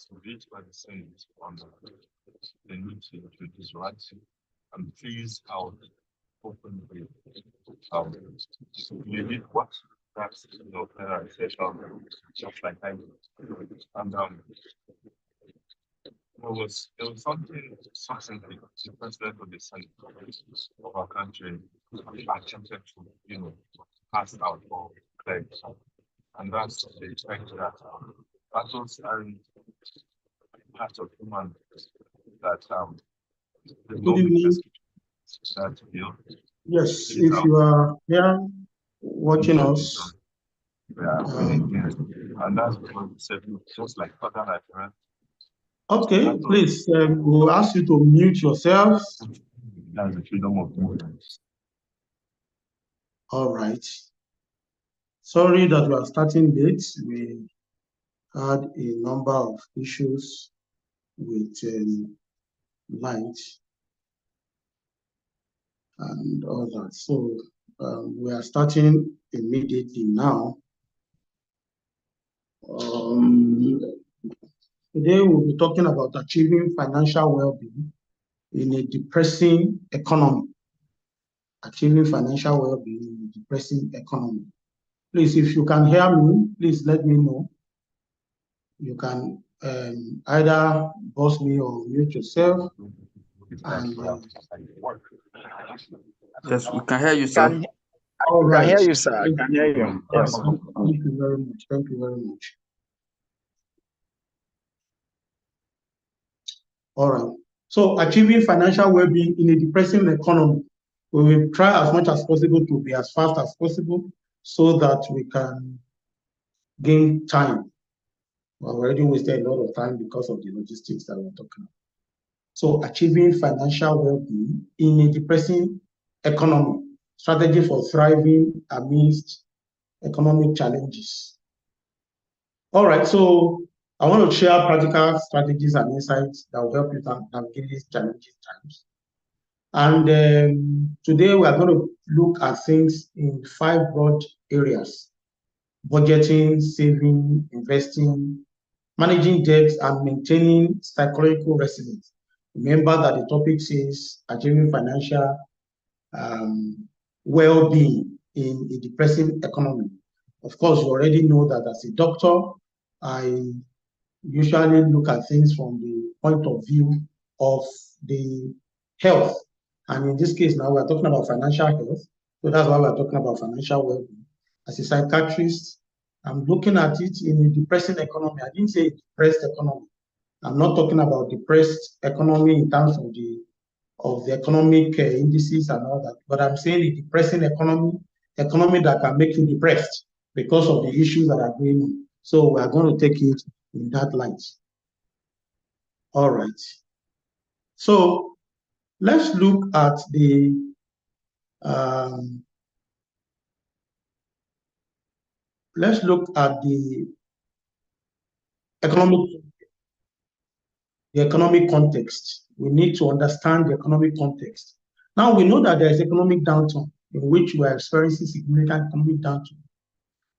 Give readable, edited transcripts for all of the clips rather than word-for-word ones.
to reach by the Senate on the need to introduce rights and please out openly. You did what? That's just like I did. And there was something the president of the Senate of our country attempted to, pass out for claims. And that's the effect that battles are part of human that the Good evening. that bill. Yes, if you are here watching us, and that's because we said just like other Nigerians. okay, please, we'll ask you to mute yourselves. That's the freedom of movement. All right. Sorry that we are starting late. We had a number of issues with light and all that. So we are starting immediately now. Today we'll be talking about achieving financial well-being in a depressing economy. Achieving financial well-being in a depressing economy. Please, if you can hear me, please let me know. You can either boss me or mute yourself. Yes, we can hear you, sir. All right. I can hear you, sir. I can hear you. Yes. Thank you very much. Thank you very much. All right. So achieving financial well-being in a depressing economy, we will try as much as possible to be as fast as possible so that we can gain time. We've already wasted a lot of time because of the logistics that we're talking about. So achieving financial well-being in a depressing economy, strategy for thriving amidst economic challenges. All right, so I want to share practical strategies and insights that will help you navigate these challenging times. And today we are going to look at things in 5 broad areas: budgeting, saving, investing, managing debt, and maintaining psychological resilience. Remember that the topic says achieving financial well-being in a depressing economy. Of course, you already know that as a doctor, I usually look at things from the point of view of the health. And in this case now, we're talking about financial health. So that's why we're talking about financial well-being. As a psychiatrist, I'm looking at it in a depressing economy. I didn't say depressed economy. I'm not talking about depressed economy in terms of the economic indices and all that, but I'm saying a depressing economy that can make you depressed because of the issues that are going on. So we are going to take it in that light. All right. So let's look at the economic context. We need to understand the economic context. Now we know that there is economic downturn in which we are experiencing significant economic downturn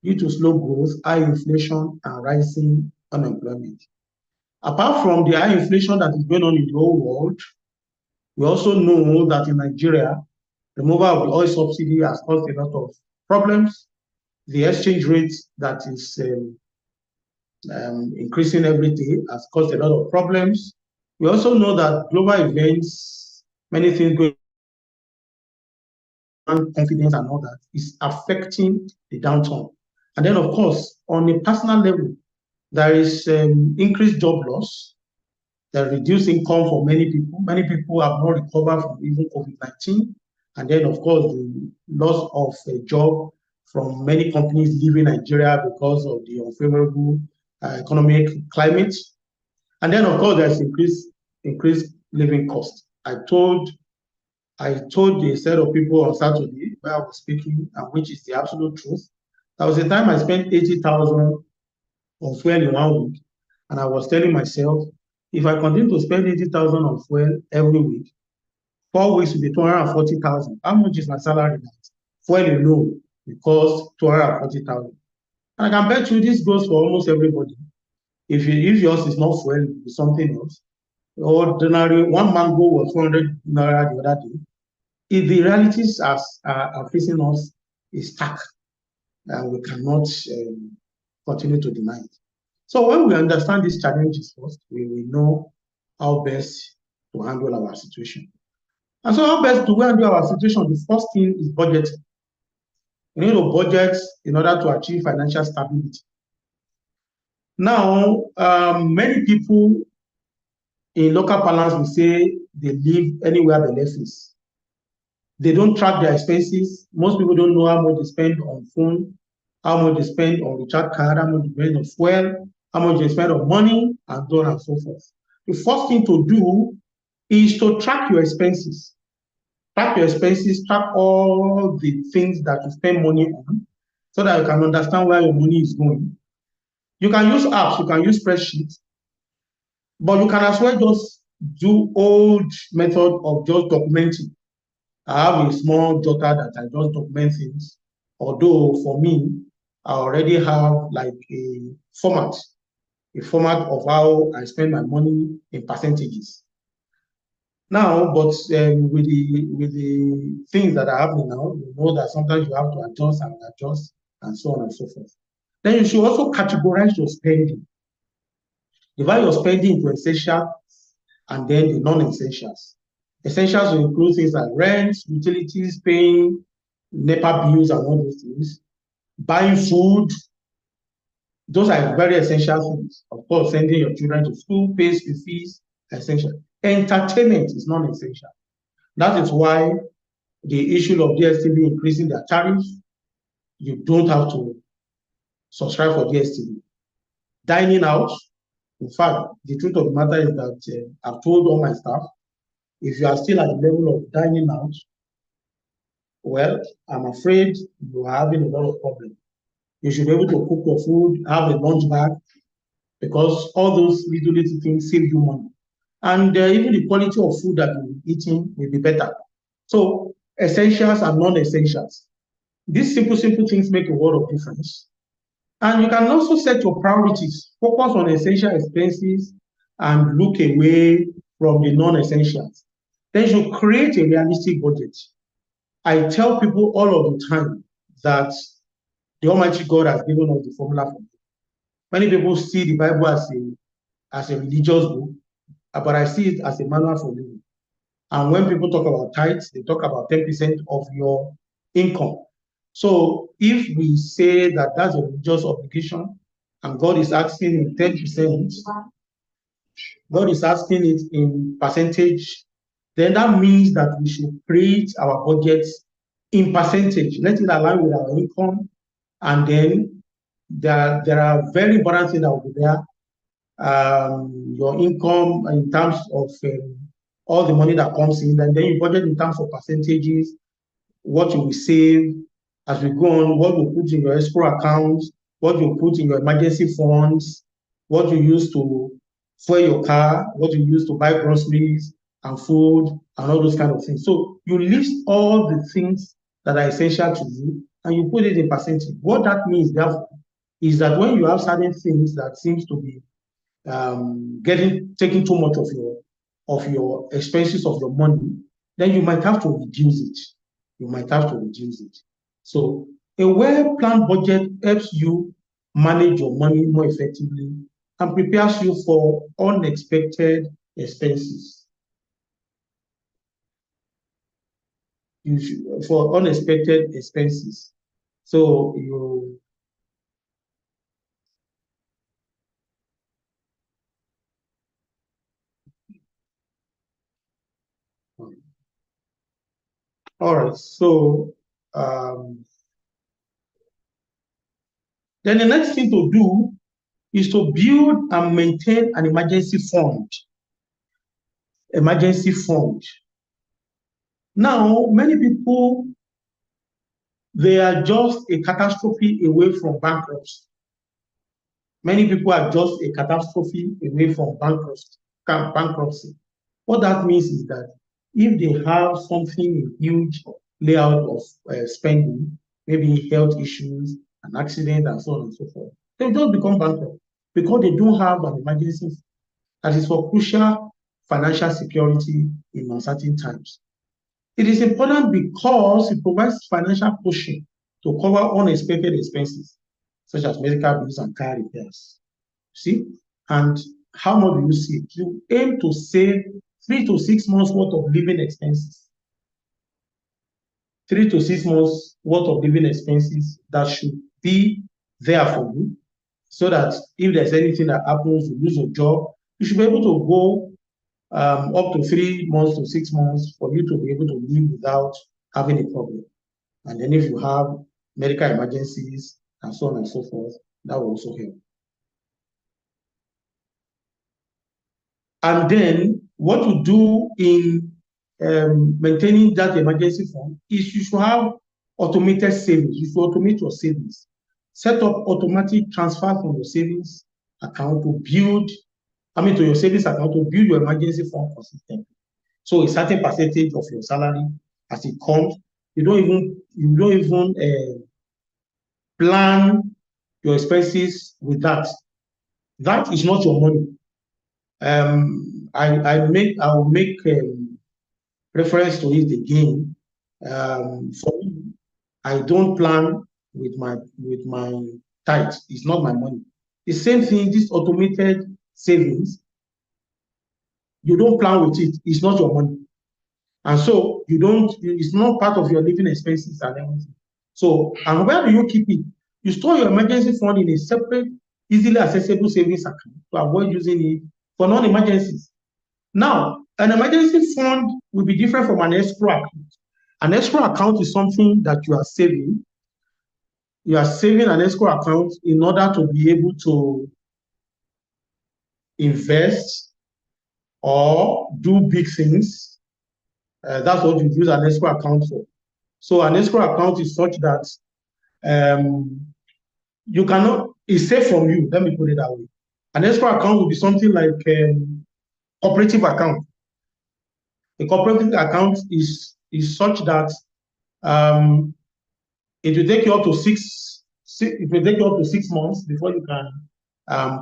due to slow growth, high inflation, and rising unemployment. Apart from the high inflation that is going on in the whole world, we also know that in Nigeria, removal of the oil subsidy has caused a lot of problems. The exchange rate that is increasing every day has caused a lot of problems. We also know that global events, many things going on, confidence and all that, is affecting the downturn. And then, of course, on a personal level, there is increased job loss, there reduced income for many people. Many people have not recovered from even COVID-19. And then, of course, the loss of a job from many companies leaving Nigeria because of the unfavorable economic climate. And then, of course, there's increased living cost. I told a set of people on Saturday where I was speaking, and which is the absolute truth. There was a time I spent 80,000 on fuel in 1 week, and I was telling myself, if I continue to spend 80,000 on fuel every week, 4 weeks will be 240,000. How much is my salary now? Fuel alone will cost 240,000. And I can bet you this goes for almost everybody. If yours is not fuel, it will be something else. Ordinary, one mango was 400 naira the other day. If the realities are facing us is stark, we cannot continue to deny it. So when we understand these challenges first, we will know how best to handle our situation. And so how best to handle our situation? The first thing is budgeting. We need to budget in order to achieve financial stability. Now, many people in local parlance will say they live anywhere they left face. They don't track their expenses. Most people don't know how much they spend on phone, how much they spend on recharge card, how much they spend on fuel, how much they spend on money, and so on and so forth. The first thing to do is to track your expenses. Track your expenses, track all the things that you spend money on, so that you can understand where your money is going. You can use apps, you can use spreadsheets, but you can as well just do old method of just documenting. I have a small daughter that I just document things. Although for me, I already have like a format of how I spend my money in percentages. Now, but with the things that are happening now, you know that sometimes you have to adjust, and so on and so forth. Then you should also categorize your spending. Divide your spending into essential and then the non-essentials. Essentials will include things like rent, utilities, paying NEPA bills, and all those things. Buying food, those are very essential things. Of course, sending your children to school, pay school fees, essential. Entertainment is non-essential. That is why the issue of DSTV increasing their tariffs, you don't have to subscribe for DSTV. Dining out, in fact, the truth of the matter is that I've told all my staff, if you are still at the level of dining out, well, I'm afraid you are having a lot of problems. You should be able to cook your food, have a lunch bag, because all those little things save you money. And even the quality of food that you're eating will be better. So essentials and non-essentials. These simple things make a world of difference. And you can also set your priorities, focus on essential expenses and look away from the non-essentials. Then you create a realistic budget. I tell people all of the time that the Almighty God has given us the formula for it. Many people see the Bible as a religious book, but I see it as a manual for living. And when people talk about tithes, they talk about 10% of your income. So if we say that that's a religious obligation, and God is asking in 10%, God is asking it in percentage, then that means that we should create our budgets in percentage. Let it align with our income, and then there are very important things that will be there. Your income in terms of all the money that comes in, and then you budget in terms of percentages, what you will save as we go on, what you put in your escrow account, what you put in your emergency funds, what you use to fuel your car, what you use to buy groceries and food and all those kind of things. So you list all the things that are essential to you and you put it in percentage. What that means, therefore, is that when you have certain things that seems to be taking too much of your expenses of your money, then you might have to reduce it. So a well-planned budget helps you manage your money more effectively and prepares you for unexpected expenses. So you all right. So then the next thing to do is to build and maintain an emergency fund. Now, many people, they are just a catastrophe away from bankruptcy. Many people are just a catastrophe away from bankruptcy. What that means is that if they have something, a huge layout of spending, maybe health issues, an accident, and so on and so forth, they'll just become bankrupt because they don't have an emergency that is for crucial financial security in uncertain times. It is important because it provides financial cushion to cover unexpected expenses, such as medical bills and car repairs. See? And how much do you save? You aim to save 3 to 6 months worth of living expenses. 3 to 6 months worth of living expenses that should be there for you, so that if there's anything that happens, you lose your job, you should be able to go up to 3 months to 6 months for you to be able to live without having a problem. And then if you have medical emergencies and so on and so forth, that will also help. And then what you do in maintaining that emergency fund is you should have automated savings. You should automate your savings. Set up automatic transfer from your savings account to your savings account to build your emergency fund consistently. So a certain percentage of your salary as it comes, you don't even plan your expenses with that. That is not your money. I will make reference to it again. For me, I don't plan with my tithe. It's not my money. The same thing, this automated savings, you don't plan with it. It's not your money. And so it's not part of your living expenses and everything. So, and where do you keep it? You store your emergency fund in a separate, easily accessible savings account to avoid using it for non-emergencies. Now, an emergency fund will be different from an escrow account. An escrow account is something that you are saving. You are saving an escrow account in order to be able to invest or do big things. That's what you use an escrow account for. So an escrow account is such that you cannot, it's safe from you. Let me put it that way. An escrow account will be something like cooperative account. A cooperative account is such that it will take you up to 6 months before you can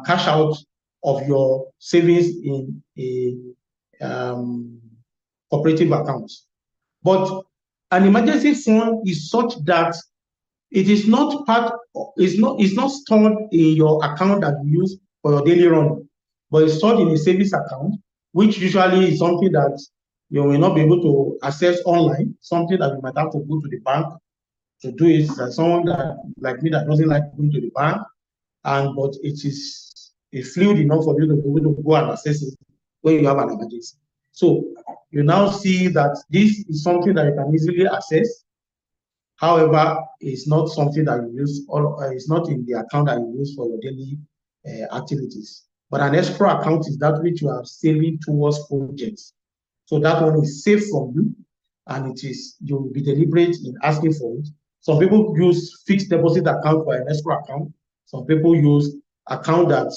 cash out of your savings in a cooperative account. But an emergency fund is such that it is not it's not stored in your account that you use for your daily running, but it's stored in a savings account, which usually is something that you will not be able to access online, something that you might have to go to the bank to do it. Someone that like me that doesn't like going to the bank, but it is fluid enough for you to be able to go and access it when you have an emergency. So you now see that this is something that you can easily access. However, it's not something that you use, or it's not in the account that you use for your daily activities. But an escrow account is that which you are saving towards projects. So that one is safe from you, and you'll be deliberate in asking for it. Some people use fixed deposit account for an escrow account. Some people use account that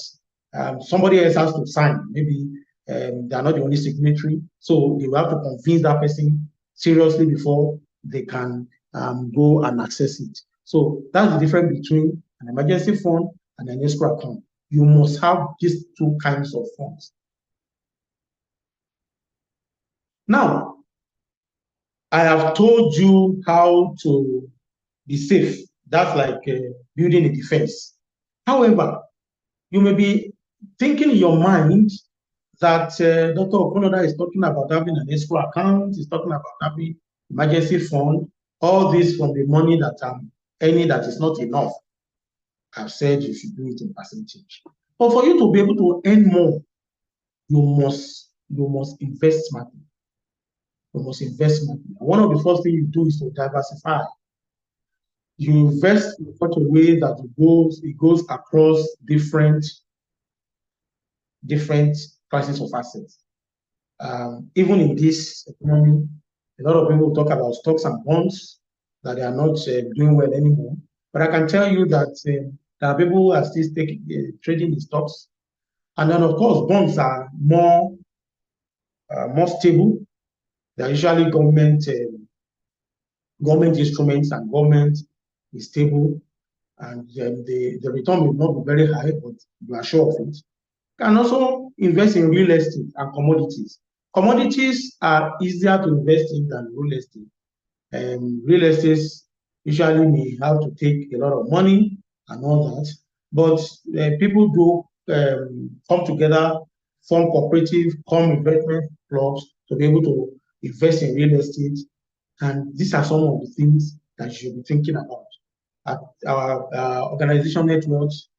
somebody else has to sign. Maybe they are not the only signatory, so they will have to convince that person seriously before they can go and access it. So that's the difference between an emergency fund and an escrow account. You must have these two kinds of funds. Now, I have told you how to be safe. That's like building a defense. However, you may be thinking in your mind that Dr. Okunoda is talking about having an escrow account, he's talking about having emergency fund, all this from the money that I'm earning that is not enough. I've said you should do it in percentage. But for you to be able to earn more, you must invest smartly. You must invest smartly. One of the first things you do is to diversify. You invest in such a way that it goes across different classes of assets. Even in this economy, a lot of people talk about stocks and bonds, that they are not doing well anymore. But I can tell you that there are people who are still trading in stocks. And then, of course, bonds are more stable. They are usually government instruments, and government is stable. and the return may not be very high, but you are sure of it. You can also invest in real estate and commodities. Commodities are easier to invest in than real estate. Real estate usually may have to take a lot of money and all that, but people do come together, form cooperative, form investment clubs to be able to invest in real estate. And these are some of the things that you should be thinking about. At our organization networks,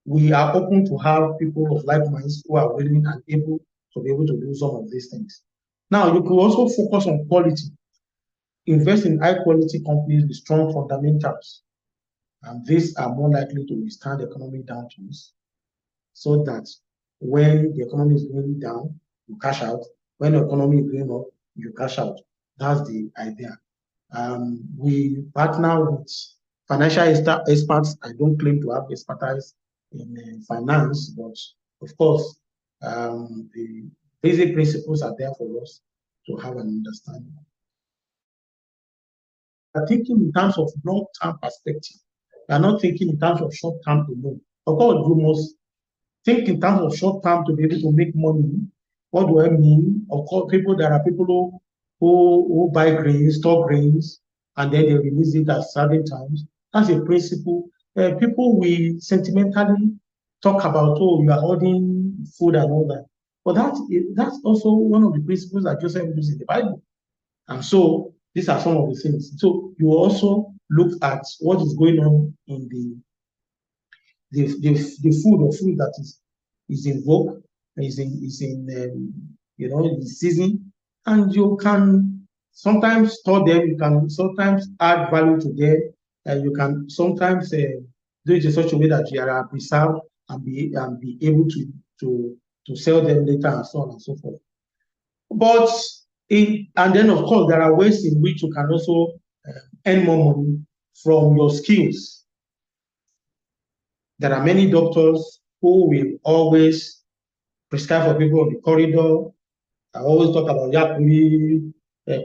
we are open to have people of like minds who are willing and able to be able to do some of these things. Now, you could also focus on quality. Invest in high quality companies with strong fundamentals, and these are more likely to withstand economic downturns, so that when the economy is going down, you cash out. When the economy is going up, you cash out. That's the idea. We partner with financial experts. I don't claim to have expertise in finance, but of course, the basic principles are there for us to have an understanding. We are thinking in terms of long-term perspective. We are not thinking in terms of short-term alone. Of course, you must think in terms of short-term to be able to make money. What do I mean? Of course, there are people who buy grains, store grains, and then they release it at certain times. That's a principle. People will sentimentally talk about, oh, you are hoarding food and all that. But that's also one of the principles that Joseph used in the Bible. And so these are some of the things. So you also look at what is going on in the food or food that is in vogue, is in in season, and you can sometimes store them. You can sometimes add value to them, and you can sometimes do it in such a way that you are preserved and be able to sell them later and so on and so forth. But and then of course there are ways in which you can also earn more money from your skills. There are many doctors who will always prescribe for people on the corridor. I always talk about Yakuri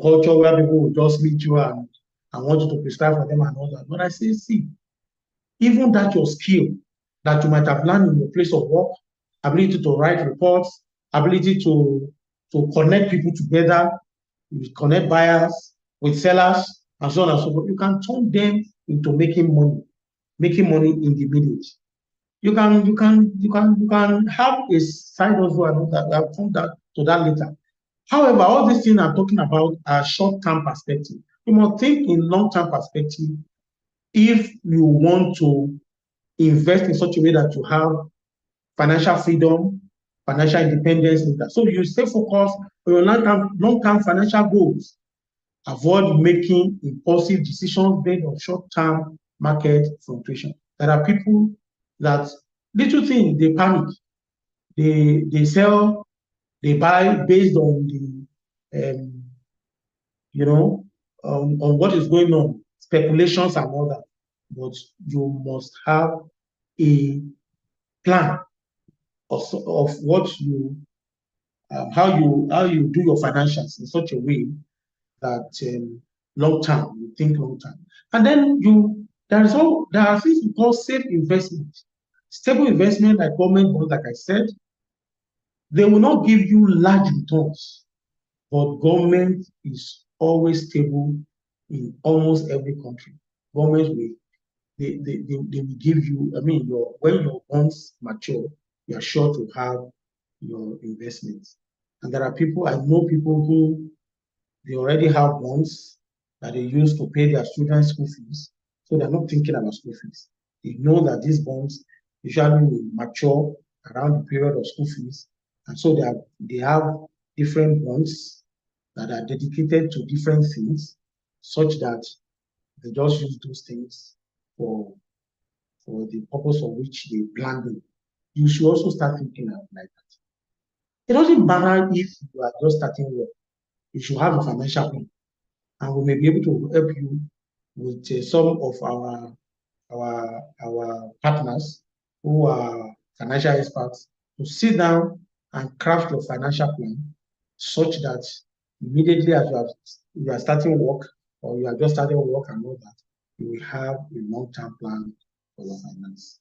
culture where people will just meet you and want you to prescribe for them and all that. But I say, see, even that your skill that you might have learned in your place of work, ability to write reports, ability to connect people together, connect buyers with sellers, and so on and so forth, you can turn them into making money in the village. You can have a side hustle and all that. I'll come to that later. However, all these things I'm talking about are short-term perspective. You must think in long-term perspective if you want to invest in such a way that you have financial freedom, financial independence. So you stay focused on your long-term financial goals. Avoid making impulsive decisions based on short-term market fluctuation. There are people that little thing they panic, they sell, they buy based on the on what is going on, speculations and all that. But you must have a plan of what you how you do your financials in such a way that long term, you think long term. And then there are things we call safe investment. Stable investment like government bonds, like I said, they will not give you large returns, but government is always stable in almost every country. Government will they will give you, when your bonds mature, you are sure to have your investments. And there are people, I know people who they already have bonds that they use to pay their students' school fees. So they're not thinking about school fees. They know that these bonds usually will mature around the period of school fees. And so they have different bonds that are dedicated to different things, such that they just use those things for the purpose of which they plan them. You should also start thinking like that. It doesn't matter if you are just starting work. You should have a financial plan, and we may be able to help you with some of our partners who are financial experts to sit down and craft your financial plan such that immediately as you are starting work or you are just starting work and all that, you will have a long-term plan for your finance.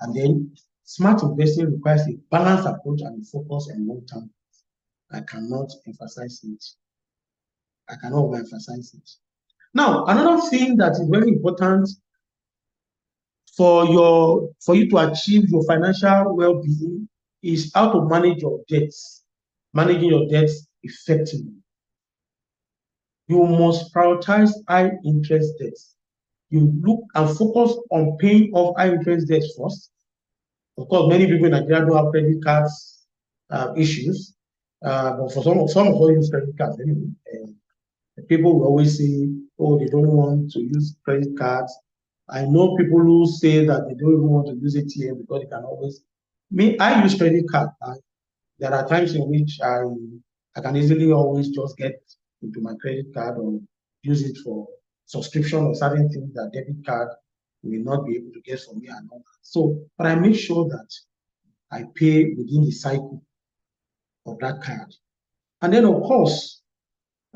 And then smart investing requires a balanced approach and a focus on long-term. I cannot emphasize it. I cannot overemphasize it. Now, another thing that is very important for you to achieve your financial well-being is how to manage your debts, managing your debts effectively. You must prioritize high interest debts. You look and focus on paying off high interest debts first. Of course, many people in Nigeria don't have credit cards issues, but for some of us use credit cards anyway. People will always say, oh, they don't want to use credit cards. I know people who say that they don't even want to use ATM because they can always. Me, I use credit card. There are times in which I can easily always just get into my credit card or use it for subscription or certain things that debit card will not be able to get from me and all that. So, but I make sure that I pay within the cycle of that card. And then, of course,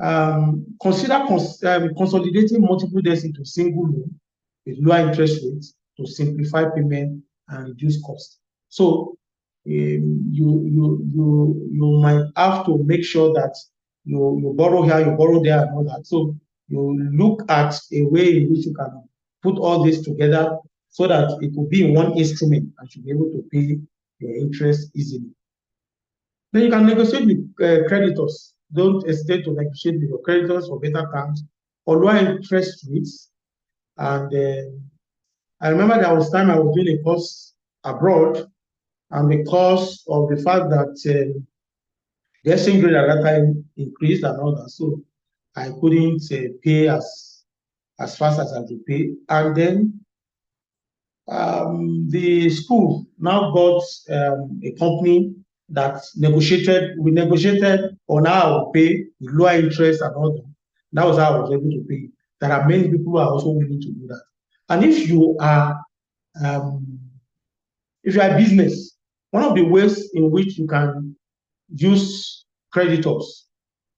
consider consolidating multiple debts into single loan with lower interest rates to simplify payment and reduce costs. So you might have to make sure that you borrow here, you borrow there, and all that. So you look at a way in which you can put all this together so that it could be in one instrument and should be able to pay your interest easily. Then you can negotiate with creditors. Don't hesitate to negotiate with your creditors for better terms or lower interest rates. And I remember there was time I was doing a course abroad, and because of the fact that the exchange rate at that time increased and all that, so I couldn't pay as fast as I could pay. And then the school now got a company that we negotiated on how I would pay with lower interest and all that. That was how I was able to pay. There are many people who are also willing to do that. And if you are a business, one of the ways in which you can use creditors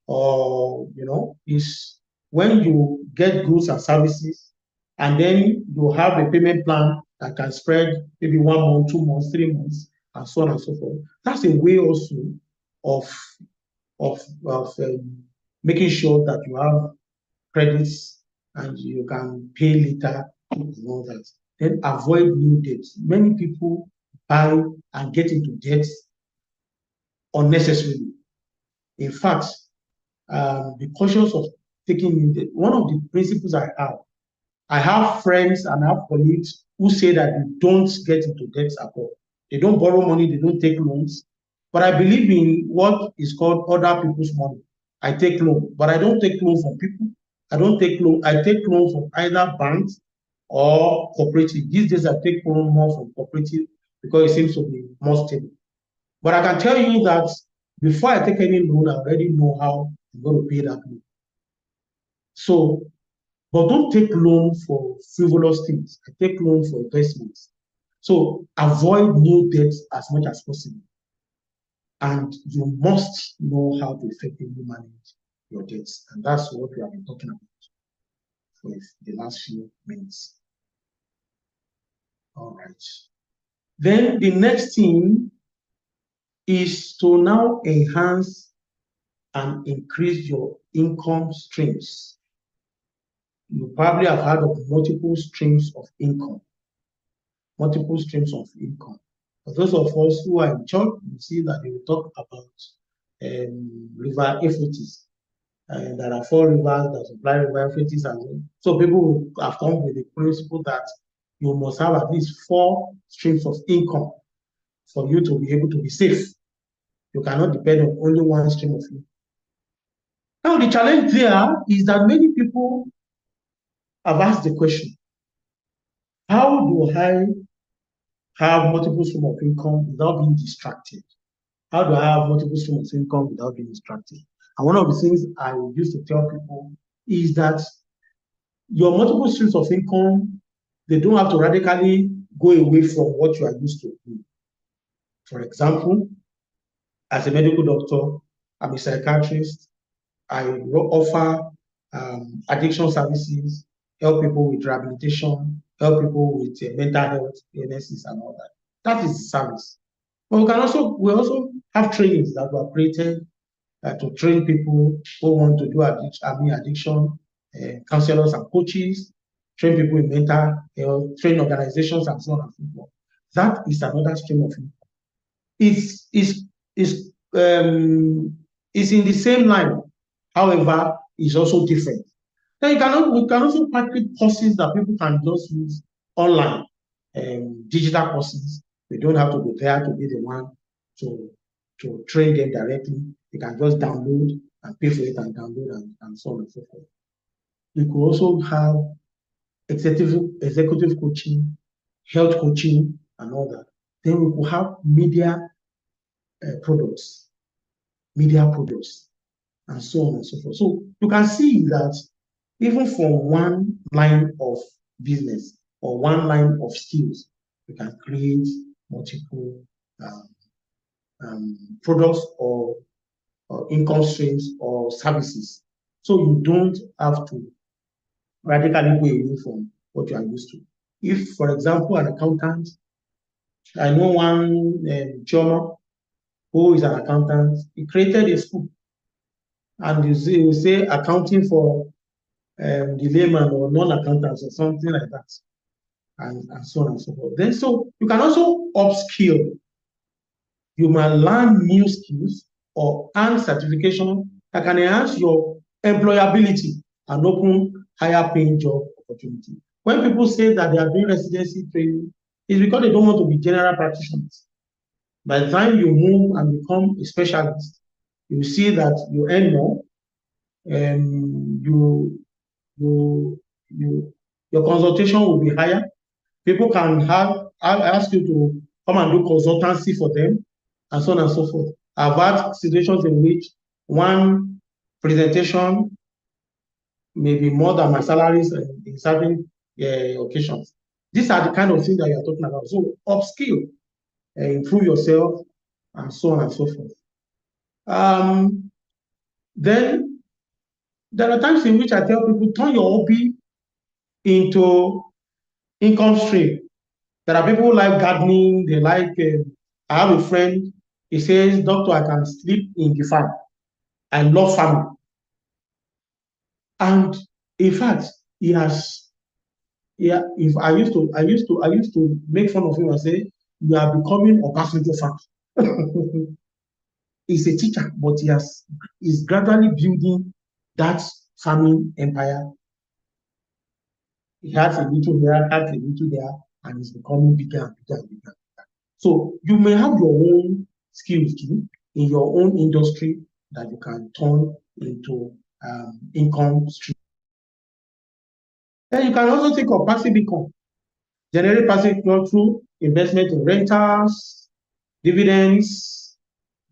or is when you get goods and services and then you have a payment plan that can spread maybe 1 month, 2 months, 3 months, and so on and so forth. That's a way also of making sure that you have credits and you can pay later and all that. Then avoid new debts. Many people buy and get into debts unnecessarily. In fact, be cautious of taking new debt. One of the principles I have friends and I have colleagues who say that you don't get into debts at all. They don't borrow money, they don't take loans. But I believe in what is called other people's money. I take loan, but I don't take loan from people. I don't take loan. I take loan from either banks or cooperative. These days I take loan more from cooperative because it seems to be more stable. But I can tell you that before I take any loan, I already know how I'm going to pay that loan. So, but don't take loan for frivolous things. I take loan for investments. So avoid new debts as much as possible. And you must know how to effectively manage your debts. And that's what we have been talking about for the last few minutes. All right. Then the next thing is to now enhance and increase your income streams. You probably have heard of multiple streams of income. Multiple streams of income. For those of us who are in church, you see that they will talk about river Euphrates. There are 4 rivers that supply river Euphrates. And so people have come with the principle that you must have at least 4 streams of income for you to be able to be safe. You cannot depend on only one stream of income. Now, the challenge there is that many people have asked the question, how do I have multiple streams of income without being distracted? How do I have multiple streams of income without being distracted? And one of the things I used to tell people is that your multiple streams of income, they don't have to radically go away from what you are used to do. For example, as a medical doctor, I'm a psychiatrist, I offer addiction services, help people with rehabilitation, help people with mental health illnesses and all that. That is service. But we also have trainings that were created to train people who want to do addiction, counselors and coaches, train people in mental health, train organizations and so on and so forth. That is another stream of income. It's in the same line, however, it's also different. Then we can also package courses that people can just use online, digital courses. They don't have to go there to be the one to train them directly. They can just download and pay for it and download and so on and so forth. We could also have executive coaching, health coaching, and all that. Then we could have media products, and so on and so forth. So you can see that even from one line of business or one line of skills, you can create multiple products or income streams or services. So you don't have to radically go away from what you are used to. If, for example, an accountant, I know one Chioma who is an accountant, he created a school, and you say accounting for the layman or non-accountants or something like that, and so on and so forth. Then, so you can also upskill. You might learn new skills or earn certification that can enhance your employability and open higher paying job opportunity. When people say that they are doing residency training, it's because they don't want to be general practitioners. By the time you move and become a specialist, you see that you earn more, and your consultation will be higher. People can ask you to come and do consultancy for them, and so on and so forth. I've had situations in which one presentation may be more than my salaries in certain occasions. These are the kind of things that you're talking about. So upskill, improve yourself, and so on and so forth. Then there are times in which I tell people, turn your hobby into income stream. There are people who like gardening, they like, I have a friend, he says, doctor, I can sleep in the farm. I love farming. And in fact, if I used to make fun of him and say, you are becoming Obasanjo farm. He's a teacher, but he's gradually building that farming empire. He has a little here, has a little there, and it's becoming bigger and bigger and bigger. So you may have your own skills too in your own industry that you can turn into income stream. Then you can also think of passive income. Generate passive income through investment in rentals, dividends,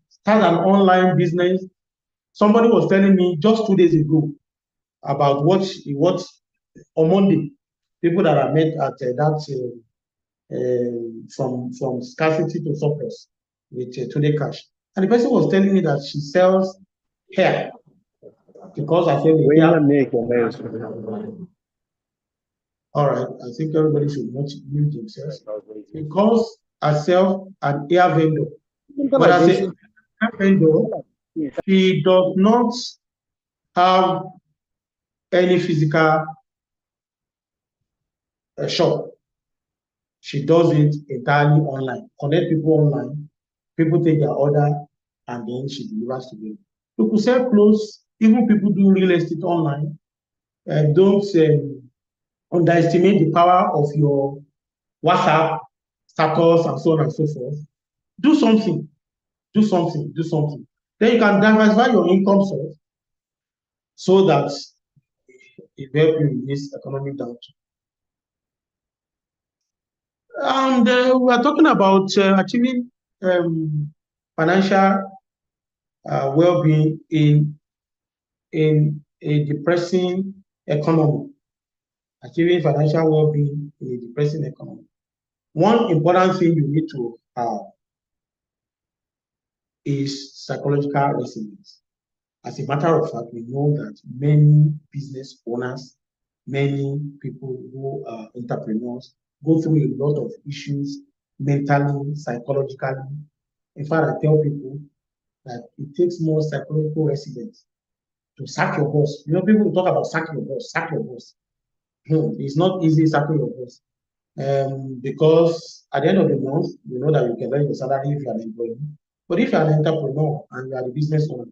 start an online business. Somebody was telling me just 2 days ago about what on Monday, people that are met at that from scarcity to surplus with today cash. And the person was telling me that she sells hair because I said all right, I think everybody should not mute themselves. Because I sell an hair vendor. But as a hair vendor, she does not have any physical shop. She does it entirely online. Connect people online, people take their order, and then she delivers to them. People sell clothes, even people do real estate online. Don't underestimate the power of your WhatsApp status and so on and so forth. Do something, do something, do something. Then you can diversify your income source so that it will help you in this economic downturn. And we are talking about achieving financial well-being in a depressing economy. Achieving financial well-being in a depressing economy. One important thing you need to have is psychological resilience. As a matter of fact, we know that many business owners many people who are entrepreneurs go through a lot of issues mentally, psychologically. In fact, I tell people that it takes more psychological resilience to sack your boss. You know, people talk about sack your boss, sack your boss. It's not easy sacking your boss. Because at the end of the month, you know that you can earn your salary if you are an employee. But if you are an entrepreneur and you are the business owner,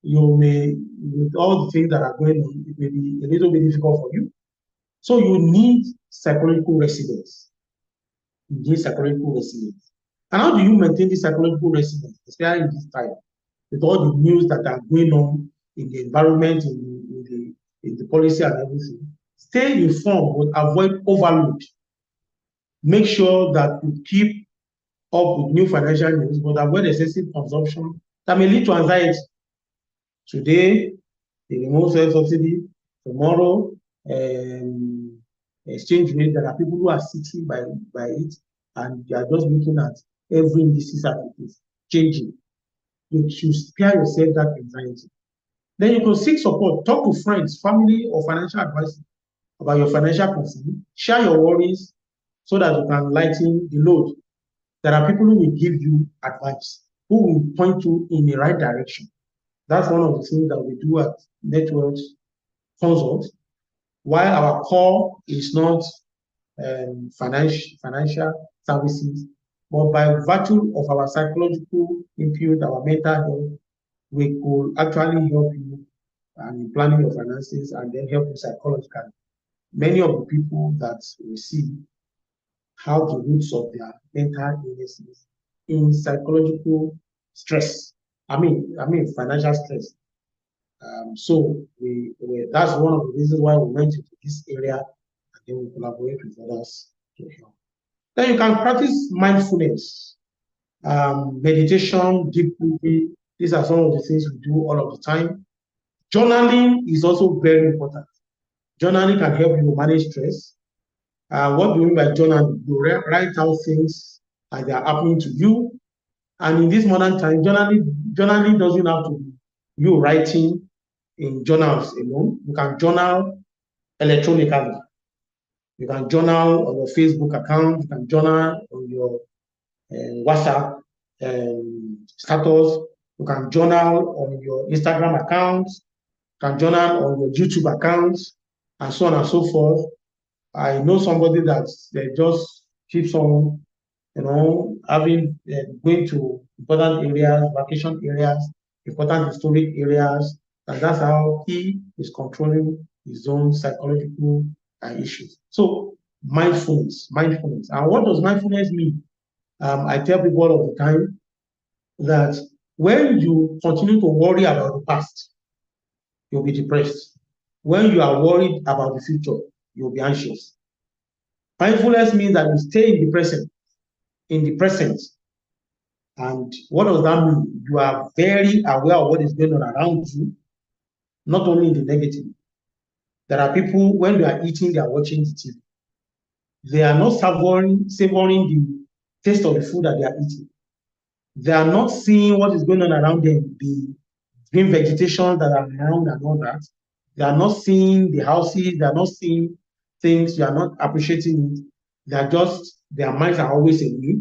you may, with all the things that are going on, it may be a little bit difficult for you. So you need psychological resilience. You need psychological resilience. And how do you maintain this psychological resilience, especially in this time, with all the news that are going on in the environment, in the policy and everything? Stay informed, but avoid overload. Make sure that you keep up with new financial news, but avoid excessive consumption that may lead to anxiety. Today, they remove fuel subsidy. Tomorrow, exchange rate. There are people who are sitting by it, and they are just looking at every indices as it is changing. You should spare yourself that anxiety. Then you can seek support. Talk to friends, family, or financial advisors about your financial concern. Share your worries so that you can lighten the load. There are people who will give you advice, who will point you in the right direction. That's one of the things that we do at Networks Consult. While our core is not financial services, but by virtue of our psychological input, our mental health, we could actually help you in planning your finances and then help you psychologically. Many of the people that we see have the roots of their mental illnesses in psychological stress. I mean financial stress. So that's one of the reasons why we went into this area, and then we collaborate with others to help. Then you can practice mindfulness, meditation, deep breathing. These are some of the things we do all of the time. Journaling is also very important. Journaling can help you manage stress. What do you mean by journaling? You write down things as they are happening to you. And in this modern time, journaling doesn't have to be you writing in journals alone. You can journal electronically. You can journal on your Facebook account. You can journal on your WhatsApp status. You can journal on your Instagram account. You can journal on your YouTube account, and so on and so forth. I know somebody that just keeps on, having going to important areas, vacation areas, important historic areas, and that's how he is controlling his own psychological issues. So mindfulness. And what does mindfulness mean? I tell people all of the time that when you continue to worry about the past, you'll be depressed. When you are worried about the future, you'll be anxious. Mindfulness means that you stay in the present. And what does that mean? You are very aware of what is going on around you, not only in the negative. There are people, when they are eating, they are watching the TV. They are not savoring the taste of the food that they are eating. They are not seeing what is going on around them, the green vegetation that are around and all that. They are not seeing the houses, they are not seeing things, they are not appreciating it. They are just, their minds are always away.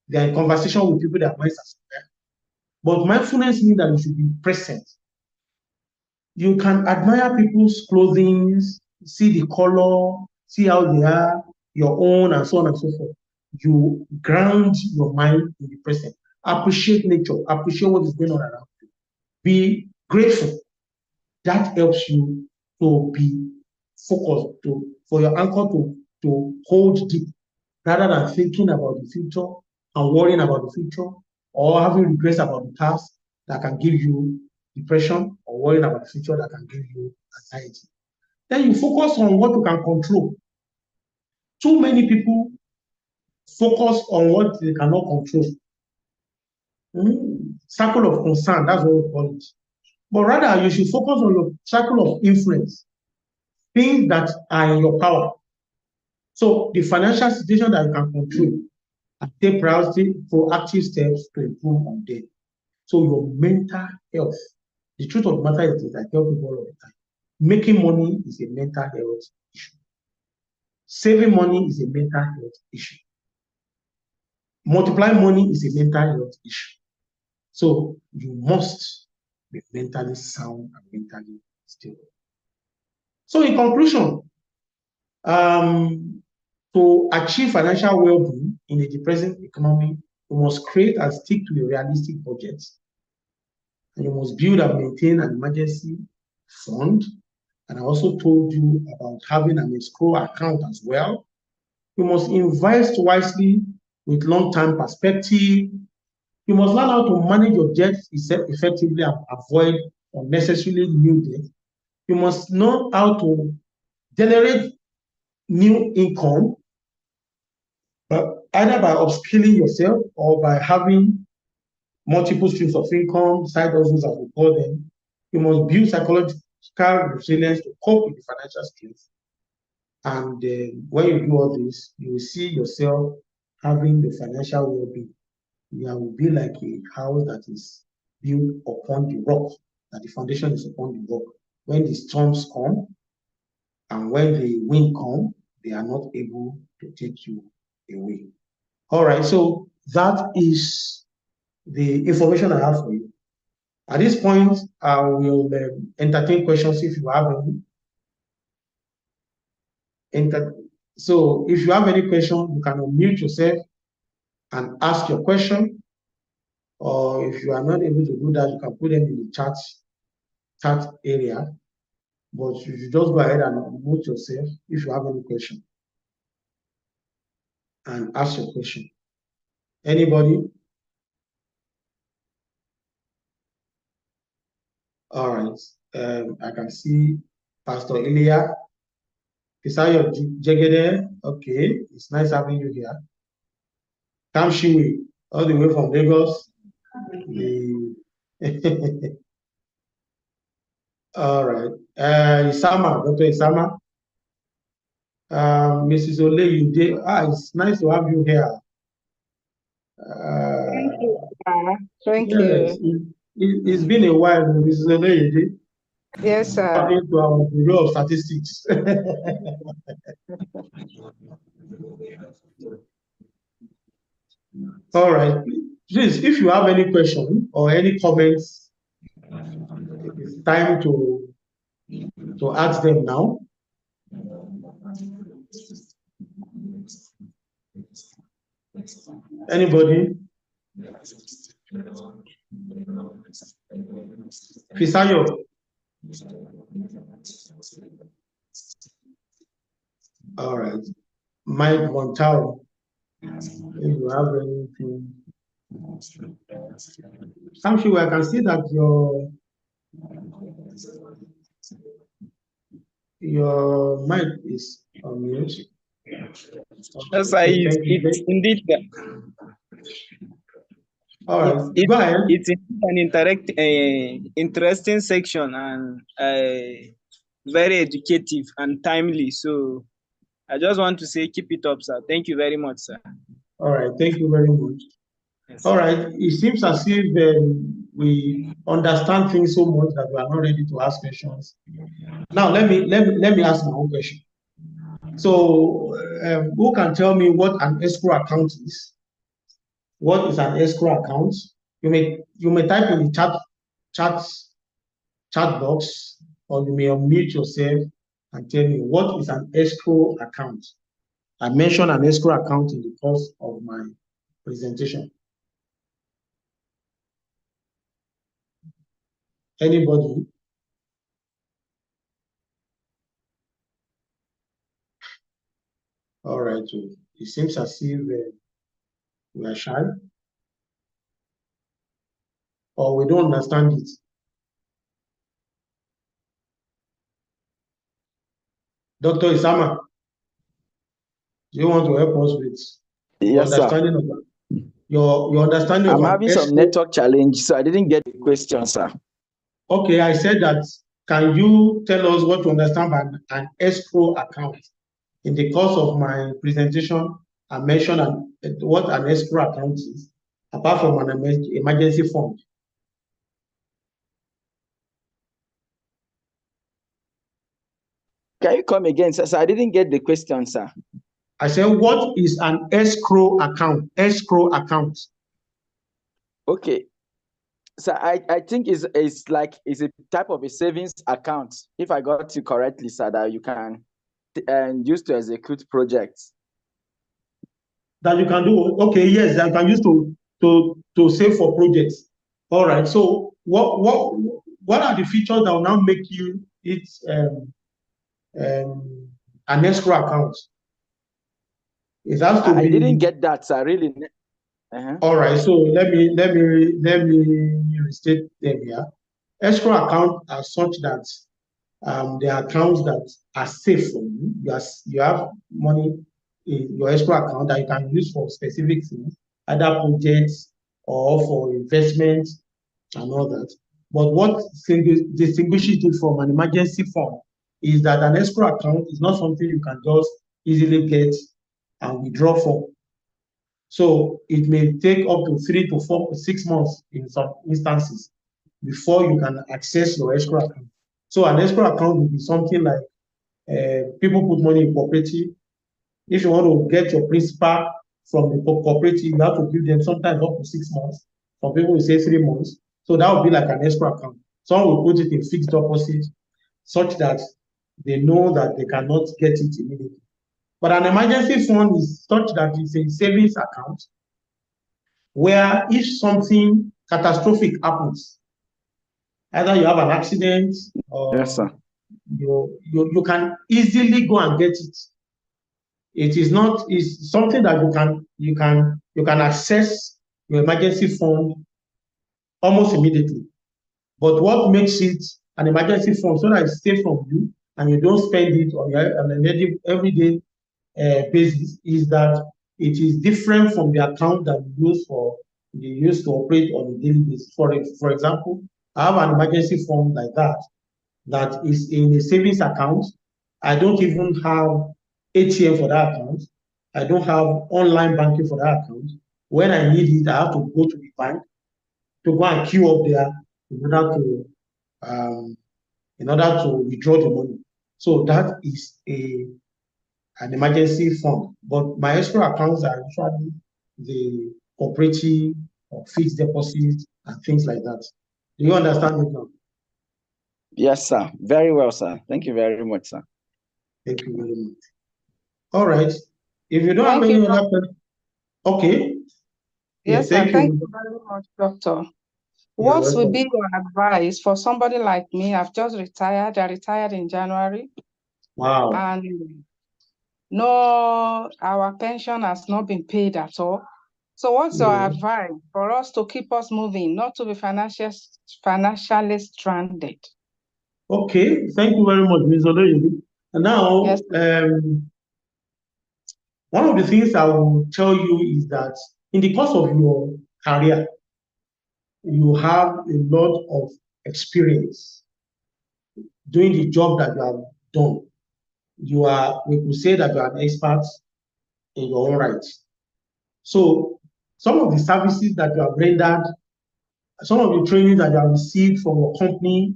They are in conversation with people, their minds are somewhere. But mindfulness means that you should be present. You can admire people's clothing, see the color, see how they are, your own, and so on and so forth. You ground your mind in the present. Appreciate nature, appreciate what is going on around you. Be grateful. That helps you to be focused, for your anchor to hold deep, rather than thinking about the future and worrying about the future, or having regrets about the past that can give you depression, or worrying about the future that can give you anxiety. Then you focus on what you can control. Too many people focus on what they cannot control. Circle of concern, that's what we call it. But rather, you should focus on your circle of influence, things that are in your power. So the financial situation that you can control, and take proactive steps to improve on them. So your mental health. The truth of the matter is that I tell people all of the time. Making money is a mental health issue. Saving money is a mental health issue. Multiplying money is a mental health issue. So you must be mentally sound and mentally stable. So in conclusion, to achieve financial well-being in a depressing economy, you must create and stick to a realistic budget. And you must build and maintain an emergency fund. And I also told you about having an escrow account as well. You must invest wisely with long-term perspective. You must learn how to manage your debt effectively and avoid unnecessarily new debt. You must know how to generate new income, either by upskilling yourself or by having multiple streams of income, side hustles as we call them. You must build psychological resilience to cope with the financial stress. And when you do all this, you will see yourself having the financial well-being. You will be like a house that is built upon the rock, that the foundation is upon the rock. When the storms come and when the wind come, they are not able to take you away. All right, so that is the information I have for you. At this point, I will entertain questions if you have any. So if you have any question, you can unmute yourself and ask your question. Or if you are not able to do that, you can put them in the chat area. But you should just go ahead and unmute yourself if you have any question and ask your question. Anybody? All right. I can see Pastor Ilya. Fisayo Jegede. Okay, it's nice having you here. Kamshiwi, all the way from Lagos. All right. Isama, Dr. Isama. Mrs. Ole, you did. It's nice to have you here. Thank you. Thank yes, you. It's been a while, Mrs. Ole, you did. Yes, sir. According to our Bureau of Statistics. All right. Please, if you have any question or any comments, it's time to ask them now. Anybody? Fisayo. All right. Mike Montal. If you have anything. Samshu, I can see that your mic is on mute. Yes, it's indeed. All right, go ahead. It's an interesting section and very educative and timely. So I just want to say keep it up, sir. Thank you very much, sir. All right, thank you very much. Yes. All right, it seems as if we understand things so much that we are not ready to ask questions. Now let me ask my own question. So who can tell me what an escrow account is? What is an escrow account? You may type in the chat box, or you may unmute yourself and tell me what is an escrow account. I mentioned an escrow account in the course of my presentation. Anybody? All right. It seems as if we are shy or we don't understand it. Dr. Isama, do you want to help us with your understanding of that? Your understanding of I'm having some network challenge, so I didn't get the question, sir. Okay, I said that. Can you tell us what you understand by an escrow account? In the course of my presentation, I mentioned what an escrow account is, apart from an emergency fund. Can you come again, sir? I didn't get the question, sir. I said, what is an escrow account? Escrow account. Okay. So I think it's a type of a savings account, if I got you correctly, sir, that you can use to execute projects. That you can do. Okay, yes, that you can use to save for projects. All right. So what are the features that will now make you it an escrow account? It has to I be. didn't get that, sir. Really. All right. So let me restate them here. Escrow account are such that they are accounts that are safe for you. You have money in your escrow account that you can use for specific things, either projects or for investment and all that. But what distinguishes it from an emergency fund is that an escrow account is not something you can just easily get and withdraw from. So it may take up to 3 to 4, 6 months in some instances before you can access your escrow account. So an escrow account will be something like people put money in cooperative. If you want to get your principal from the cooperative, you have to give them sometimes up to 6 months. Some people will say 3 months. So that would be like an escrow account. Some will put it in fixed deposit such that they know that they cannot get it immediately. But an emergency fund is such that it's a savings account where if something catastrophic happens, either you have an accident or Yes, sir. you can easily go and get it. It is not, it's something that you can access your emergency fund almost immediately. But what makes it an emergency fund so that it's safe from you and you don't spend it on an everyday basis is that it is different from the account that you use to operate on a daily basis. For example, I have an emergency fund like that is in a savings account. I don't even have ATM for that account. I don't have online banking for that account. When I need it, I have to go to the bank to go and queue up there um, in order to withdraw the money. So that is an emergency fund. But my escrow accounts are usually the cooperative or fixed deposit and things like that. Do you understand it now? Yes, sir. Very well, sir. Thank you very much, sir. Thank you very much. All right. If you don't have Thank any you. other question, okay. Yes, sir. Thank Thank you. you very much, Doctor. You're What would welcome. be your advice for somebody like me? I've just retired. I retired in January, Wow. and no, our pension has not been paid at all. So what's your advice for us to keep us moving, not to be financially stranded? Okay. Thank you very much, Ms. Oloyede. And now, Yes. one of the things I will tell you is that in the course of your career, you have a lot of experience doing the job that you have done. We could say that you are an expert in your own right. So some of the services that you have rendered, some of the training that you have received from your company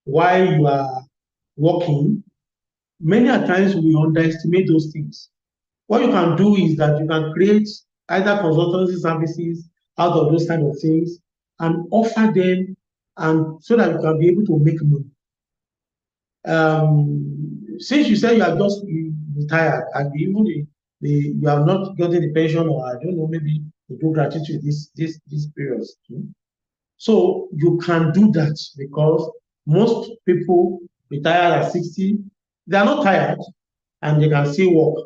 while you are working, many a times we underestimate those things. What you can do is that you can create either consultancy services out of those kind of things and offer them, and so that you can be able to make money. Since you said you are just retired and even you have not gotten the pension, or I don't know, maybe you do gratuity this period. So you can do that because most people retire at 60, they are not tired and they can still work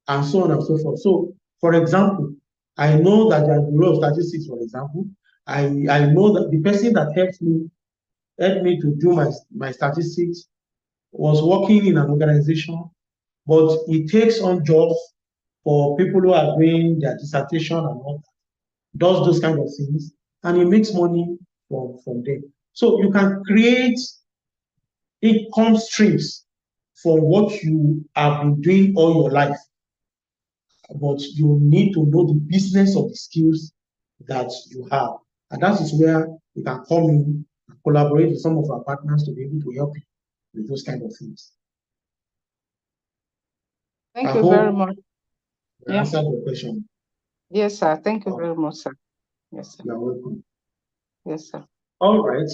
and so on and so forth. So, for example, I know that the Bureau of Statistics, for example, I know that the person that helped me to do my statistics was working in an organization, but he takes on jobs for people who are doing their dissertation and all that, does those kind of things, and he makes money from them. So you can create income streams from what you have been doing all your life, but you need to know the business of the skills that you have. And that is where you can come in and collaborate with some of our partners to be able to help you with those kind of things. Thank I you very hope much. I Yeah. answered your question. Yes, sir. Thank you Oh, very much, sir. Yes, sir. you are welcome. Yes, sir. All right.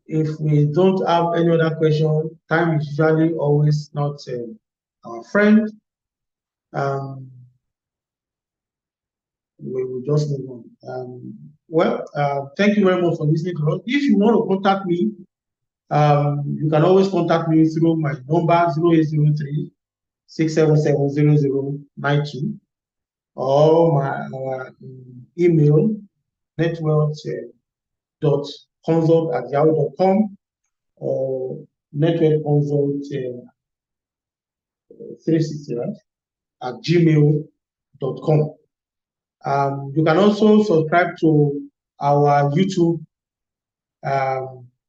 If we don't have any other question, time is usually always not our friend. We will just move on. Thank you very much for listening to us. If you want to contact me, you can always contact me through my number 0803 677 0092 or our email network.consult@yahoo.com or networkconsult360 at gmail.com. You can also subscribe to our YouTube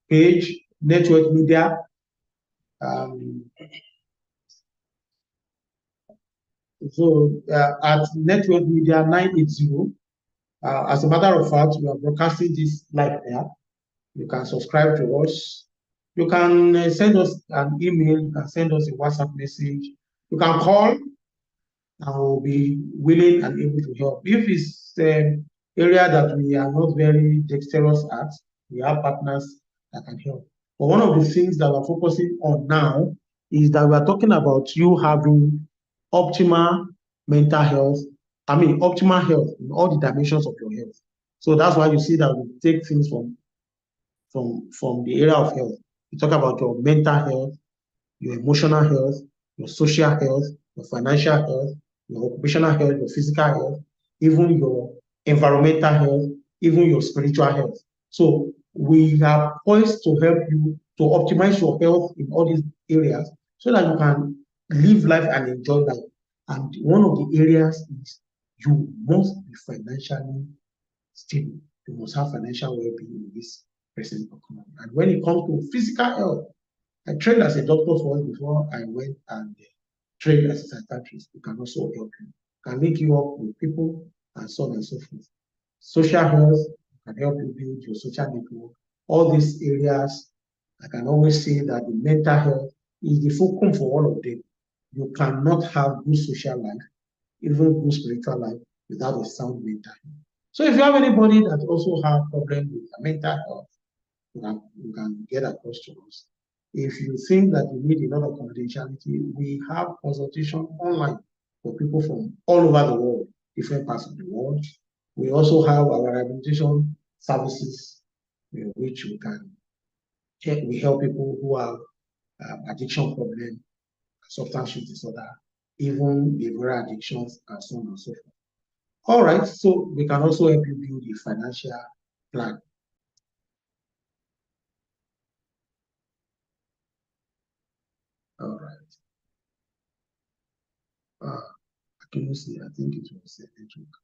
page, Network Media. At Network Media 980. As a matter of fact, we are broadcasting this live there. You can subscribe to us. You can send us an email. You can send us a WhatsApp message. You can call, and we'll be willing and able to help. If it's an area that we are not very dexterous at, we have partners that can help. But one of the things that we're focusing on now is that we're talking about you having optimal mental health, optimal health in all the dimensions of your health. So that's why you see that we take things from the area of health. We talk about your mental health, your emotional health, your social health, your financial health, your occupational health, your physical health, even your environmental health, even your spiritual health. So we are poised to help you to optimize your health in all these areas so that you can live life and enjoy life. And one of the areas is you must be financially stable. You must have financial well-being in this present economy. And when it comes to physical health, I trained as a doctor first before I went and trained as a psychiatrist. It can also help you. Can link you up with people and so on and so forth. Social health can help you build your social network. All these areas, I can always say that the mental health is the fulcrum for all of them. You cannot have good social life, even good spiritual life, without a sound mental health. So if you have anybody that also have problem with mental health, you can get across to us. If you think that you need a lot of confidentiality, we have consultation online for people from all over the world, different parts of the world. We also have our rehabilitation services, which we help people who have addiction problem, substance use disorder, even behavioral addictions, and so on and so forth. All right, so we can also help you build a financial plan. All right. I can see, I think it was a network.